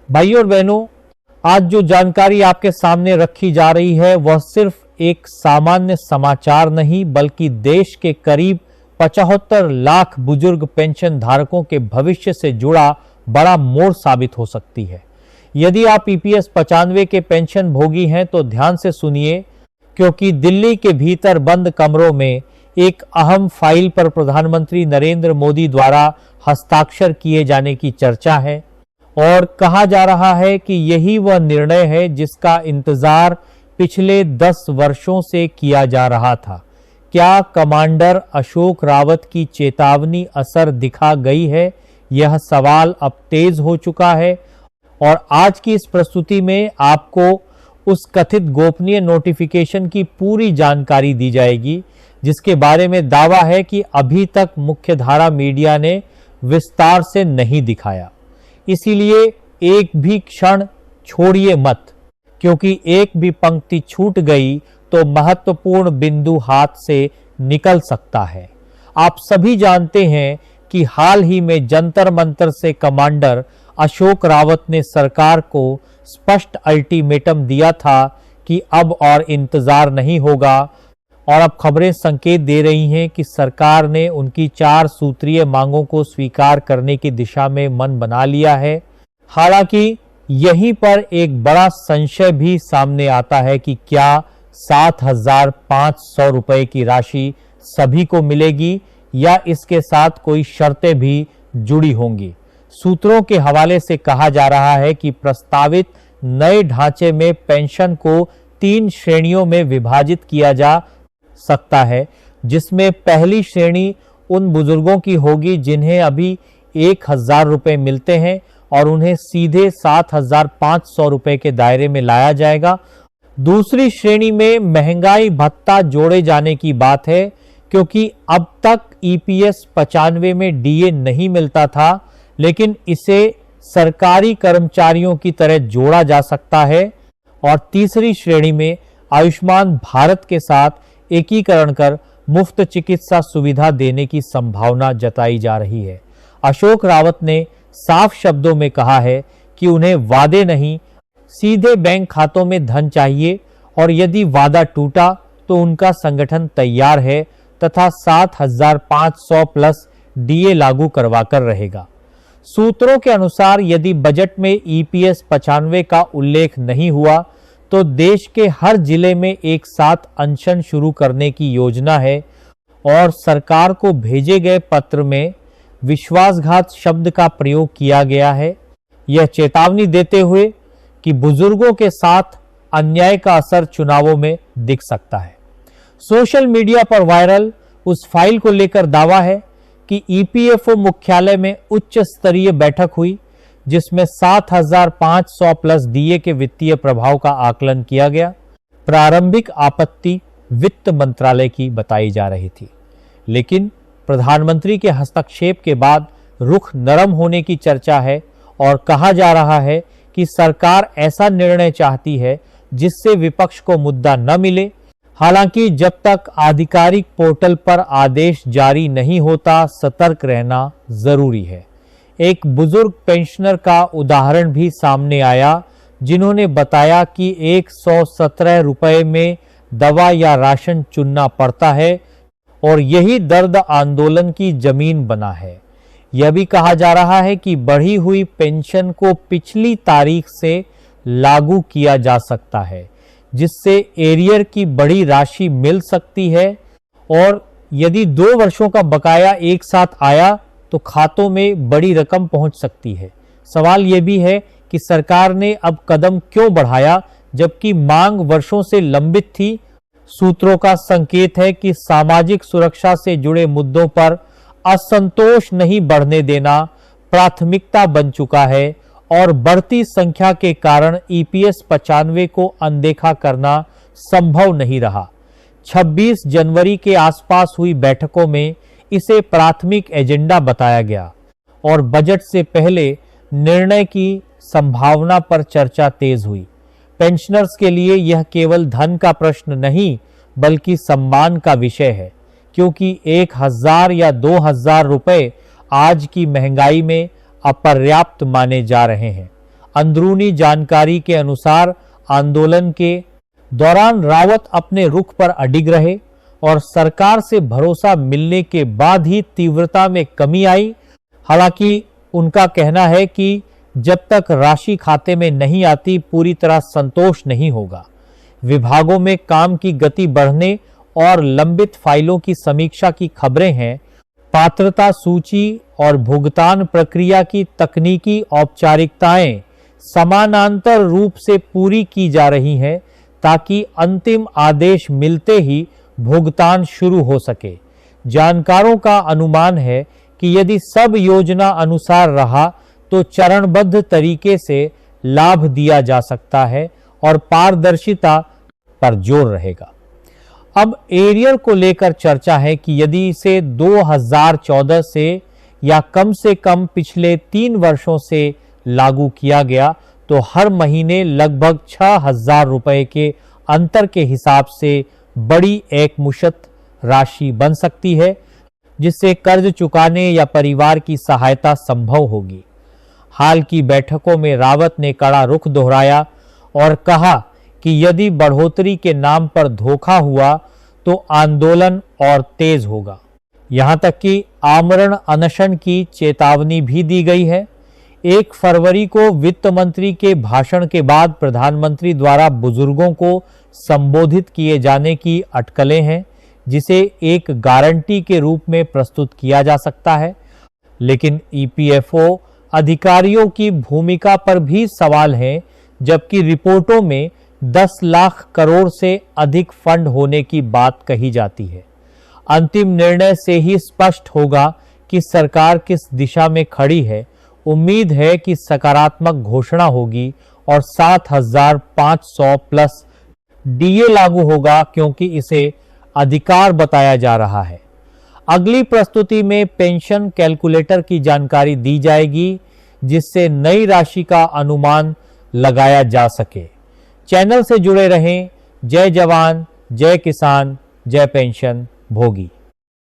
भाइयों और बहनों, आज जो जानकारी आपके सामने रखी जा रही है वह सिर्फ एक सामान्य समाचार नहीं बल्कि देश के करीब 75 लाख बुजुर्ग पेंशन धारकों के भविष्य से जुड़ा बड़ा मोड़ साबित हो सकती है। यदि आप ईपीएस 95 के पेंशन भोगी हैं तो ध्यान से सुनिए, क्योंकि दिल्ली के भीतर बंद कमरों में एक अहम फाइल पर प्रधानमंत्री नरेंद्र मोदी द्वारा हस्ताक्षर किए जाने की चर्चा है और कहा जा रहा है कि यही वह निर्णय है जिसका इंतजार पिछले 10 वर्षों से किया जा रहा था। क्या कमांडर अशोक रावत की चेतावनी असर दिखा गई है? यह सवाल अब तेज हो चुका है और आज की इस प्रस्तुति में आपको उस कथित गोपनीय नोटिफिकेशन की पूरी जानकारी दी जाएगी जिसके बारे में दावा है कि अभी तक मुख्यधारा मीडिया ने विस्तार से नहीं दिखाया। इसीलिए एक भी क्षण छोड़िए मत, क्योंकि एक भी पंक्ति छूट गई तो महत्वपूर्ण बिंदु हाथ से निकल सकता है। आप सभी जानते हैं कि हाल ही में जंतर मंतर से कमांडर अशोक रावत ने सरकार को स्पष्ट अल्टीमेटम दिया था कि अब और इंतजार नहीं होगा और अब खबरें संकेत दे रही हैं कि सरकार ने उनकी 4 सूत्रीय मांगों को स्वीकार करने की दिशा में मन बना लिया है। हालांकि यहीं पर एक बड़ा संशय भी सामने आता है कि क्या 7,500 रुपए की राशि सभी को मिलेगी या इसके साथ कोई शर्तें भी जुड़ी होंगी। सूत्रों के हवाले से कहा जा रहा है कि प्रस्तावित नए ढांचे में पेंशन को 3 श्रेणियों में विभाजित किया जा सकता है, जिसमें पहली श्रेणी उन बुजुर्गों की होगी जिन्हें अभी 1,000 रुपए मिलते हैं और उन्हें सीधे 7,500 रुपए के दायरे में लाया जाएगा। दूसरी श्रेणी में महंगाई भत्ता जोड़े जाने की बात है, क्योंकि अब तक ईपीएस 95 में डीए नहीं मिलता था, लेकिन इसे सरकारी कर्मचारियों की तरह जोड़ा जा सकता है। और तीसरी श्रेणी में आयुष्मान भारत के साथ एकीकरण कर मुफ्त चिकित्सा सुविधा देने की संभावना जताई जा रही है। अशोक रावत ने साफ शब्दों में कहा है कि उन्हें वादे नहीं, सीधे बैंक खातों में धन चाहिए और यदि वादा टूटा तो उनका संगठन तैयार है तथा 7,500 प्लस डीए लागू करवाकर रहेगा। सूत्रों के अनुसार यदि बजट में ईपीएस 95 का उल्लेख नहीं हुआ तो देश के हर जिले में एक साथ अनशन शुरू करने की योजना है और सरकार को भेजे गए पत्र में विश्वासघात शब्द का प्रयोग किया गया है, यह चेतावनी देते हुए कि बुजुर्गों के साथ अन्याय का असर चुनावों में दिख सकता है। सोशल मीडिया पर वायरल उस फाइल को लेकर दावा है कि ईपीएफओ मुख्यालय में उच्च स्तरीय बैठक हुई जिसमें 7,500 प्लस डीए के वित्तीय प्रभाव का आकलन किया गया। प्रारंभिक आपत्ति वित्त मंत्रालय की बताई जा रही थी, लेकिन प्रधानमंत्री के हस्तक्षेप के बाद रुख नरम होने की चर्चा है और कहा जा रहा है कि सरकार ऐसा निर्णय चाहती है जिससे विपक्ष को मुद्दा न मिले। हालांकि जब तक आधिकारिक पोर्टल पर आदेश जारी नहीं होता, सतर्क रहना जरूरी है। एक बुजुर्ग पेंशनर का उदाहरण भी सामने आया जिन्होंने बताया कि 117 रुपए में दवा या राशन चुनना पड़ता है और यही दर्द आंदोलन की जमीन बना है। यह भी कहा जा रहा है कि बढ़ी हुई पेंशन को पिछली तारीख से लागू किया जा सकता है, जिससे एरियर की बड़ी राशि मिल सकती है और यदि 2 वर्षों का बकाया एक साथ आया तो खातों में बड़ी रकम पहुंच सकती है। सवाल यह भी है कि सरकार ने अब कदम क्यों बढ़ाया जबकि मांग वर्षों से लंबित थी। सूत्रों का संकेत है कि सामाजिक सुरक्षा से जुड़े मुद्दों पर असंतोष नहीं बढ़ने देना प्राथमिकता बन चुका है और बढ़ती संख्या के कारण ईपीएस 95 को अनदेखा करना संभव नहीं रहा। 26 जनवरी के आसपास हुई बैठकों में इसे प्राथमिक एजेंडा बताया गया और बजट से पहले निर्णय की संभावना पर चर्चा तेज हुई। पेंशनर्स के लिए यह केवल धन का प्रश्न नहीं बल्कि सम्मान का विषय है, क्योंकि 1,000 या 2,000 रुपए आज की महंगाई में अपर्याप्त माने जा रहे हैं। अंदरूनी जानकारी के अनुसार आंदोलन के दौरान रावत अपने रुख पर अडिग रहे और सरकार से भरोसा मिलने के बाद ही तीव्रता में कमी आई। हालांकि उनका कहना है कि जब तक राशि खाते में नहीं आती पूरी तरह संतोष नहीं होगा। विभागों में काम की गति बढ़ने और लंबित फाइलों की समीक्षा की खबरें हैं। पात्रता सूची और भुगतान प्रक्रिया की तकनीकी औपचारिकताएं समानांतर रूप से पूरी की जा रही हैं ताकि अंतिम आदेश मिलते ही भुगतान शुरू हो सके। जानकारों का अनुमान है कि यदि सब योजना अनुसार रहा तो चरणबद्ध तरीके से लाभ दिया जा सकता है और पारदर्शिता पर जोर रहेगा। अब एरियर को लेकर चर्चा है कि यदि इसे 2014 से या कम से कम पिछले 3 वर्षों से लागू किया गया तो हर महीने लगभग 6,000 रुपए के अंतर के हिसाब से बड़ी एकमुश्त राशि बन सकती है, जिससे कर्ज चुकाने या परिवार की सहायता संभव होगी। हाल की बैठकों में रावत ने कड़ा रुख दोहराया और कहा कि यदि बढ़ोतरी के नाम पर धोखा हुआ तो आंदोलन और तेज होगा। यहां तक कि आमरण अनशन की चेतावनी भी दी गई है। 1 फरवरी को वित्त मंत्री के भाषण के बाद प्रधानमंत्री द्वारा बुजुर्गों को संबोधित किए जाने की अटकलें हैं, जिसे एक गारंटी के रूप में प्रस्तुत किया जा सकता है। लेकिन ईपीएफओ अधिकारियों की भूमिका पर भी सवाल हैं, जबकि रिपोर्टों में 10 लाख करोड़ से अधिक फंड होने की बात कही जाती है। अंतिम निर्णय से ही स्पष्ट होगा कि सरकार किस दिशा में खड़ी है। उम्मीद है कि सकारात्मक घोषणा होगी और 7,500 प्लस डीए लागू होगा, क्योंकि इसे अधिकार बताया जा रहा है। अगली प्रस्तुति में पेंशन कैलकुलेटर की जानकारी दी जाएगी, जिससे नई राशि का अनुमान लगाया जा सके। चैनल से जुड़े रहें। जय जवान, जय किसान, जय पेंशन भोगी।